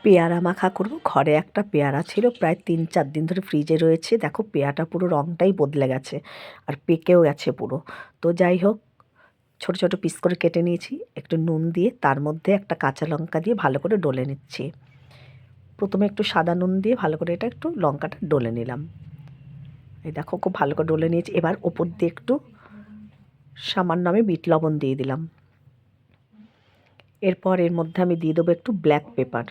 পেয়ারা মাখা করব। ঘরে একটা পেয়ারা ছিল, প্রায় 3-4 দিন ধরে ফ্রিজে রয়েছে। দেখো পেয়ারাটা পুরো রঙটাই বদলে গেছে আর পেকেও গেছে পুরো। তো যাই হোক, ছোট ছোট পিস করে কেটে নিয়েছি, একটু নুন দিয়ে তার মধ্যে একটা কাঁচা লঙ্কা দিয়ে ভালো করে ডলে নিচ্ছি। প্রথমে একটু সাদা নুন দিয়ে ভালো করে এটা একটু লঙ্কাটা ডলে নিলাম। এই দেখো খুব ভালো করে ডলে নিয়েছি। এবার ওপর দিয়ে একটু সামান্য আমি বিট লবণ দিয়ে দিলাম। এরপর এর মধ্যে আমি দিয়ে দেবো একটু ব্ল্যাক পেপার।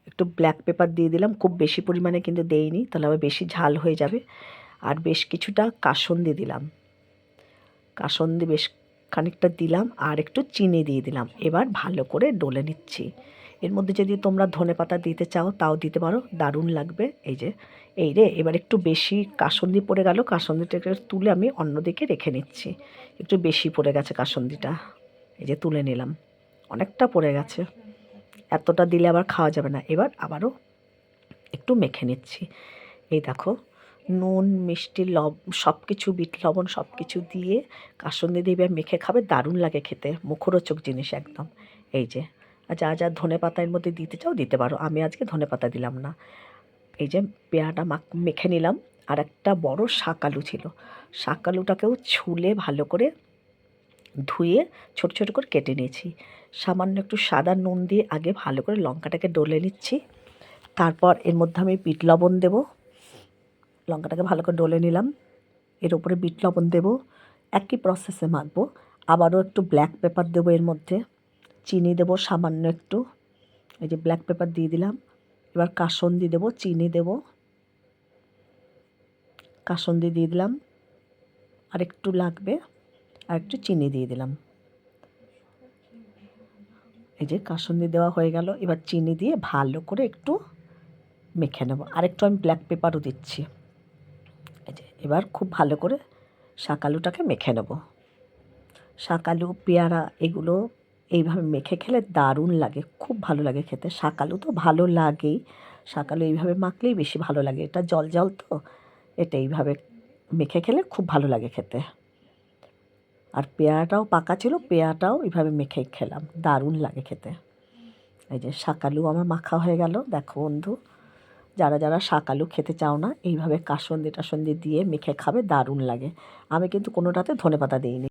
একটু ব্ল্যাক পেপার দিয়ে দিলাম, খুব বেশি পরিমাণে কিন্তু দেইনি, তাহলে আবার বেশি ঝাল হয়ে যাবে। আর বেশ কিছুটা কাসুন্দি দিলাম, কাসুন্দি বেশ খানিকটা দিলাম, আর একটু চিনি দিয়ে দিলাম। এবার ভালো করে ডলে নিচ্ছি। এর মধ্যে যদি তোমরা ধনেপাতা দিতে চাও তাও দিতে পারো, দারুণ লাগবে। এই রে, এবার একটু বেশি কাসুন্দি পড়ে গেল, কাসুন্দিটাকে তুলে আমি অন্যদিকে রেখে নিচ্ছি। একটু বেশি পড়ে গেছে কাসুন্দিটা, এই যে তুলে নিলাম, অনেকটা পড়ে গেছে, এতটা দিলে আবার খাওয়া যাবে না। এবার আবারও একটু মেখে নিচ্ছি। এই দেখো নুন মিষ্টি সব কিছু, বিট লবণ সব কিছু দিয়ে কাসুন্দি দিয়ে মেখে খাবে, দারুণ লাগে খেতে, মুখরোচক জিনিস একদম। এই যে যা যা ধনেপাতা এর মধ্যে দিতে চাও দিতে পারো, আমি আজকে ধনেপাতা দিলাম না। এই যে পেয়ারাটা মেখে নিলাম। আর একটা বড় শাকালু ছিল, শাকালুটাকেও ছুলে ভালো করে ধুয়ে ছোট ছোট করে কেটে নিয়েছি। সামান্য একটু সাদা নুন দিয়ে আগে ভালো করে লঙ্কাটাকে ডলে নিচ্ছি, তারপর এর মধ্যে আমি বিট লবণ দেবো। লঙ্কাটাকে ভালো করে ডলে নিলাম, এর উপরে বিট লবণ দেবো, একই প্রসেসে মাখবো। আবারও একটু ব্ল্যাক পেপার দেবো এর মধ্যে, চিনি দেবো সামান্য একটু, এই যে ব্ল্যাক পেপার দিয়ে দিলাম। এবার কাসুন্দি দেবো, চিনি দেবো, কাসুন্দি দিয়ে দিলাম, আর একটু লাগবে, আর একটু চিনি দিয়ে দিলাম। এই যে কাসুন্দি দেওয়া হয়ে গেল, এবার চিনি দিয়ে ভালো করে একটু মেখে নেব। আর একটু আমি ব্ল্যাক পেপারও দিচ্ছি। এই যে এবার খুব ভালো করে শাকালুটাকে মেখে নেব। শাকালু পেয়ারা এগুলো এইভাবে মেখে খেলে দারুণ লাগে, খুব ভালো লাগে খেতে। শাকালু তো ভালো লাগেই, শাকালু এইভাবে মাখলেই বেশি ভালো লাগে, এটা জল জল তো, এটা এইভাবে মেখে খেলে খুব ভালো লাগে খেতে। আর পেয়ারাটাও পাকা ছিল, পেয়ারাটাও এইভাবে মেখে খেলাম, দারুণ লাগে খেতে। এই যে শাকালু আমার মাখা হয়ে গেল। দেখো বন্ধু, যারা যারা শাকালু খেতে চাও না, এইভাবে কাসুন্দি টাসুন্দি দিয়ে মেখে খাবে, দারুণ লাগে। আমি কিন্তু কোনোটাতে ধনেপাতা দিইনি।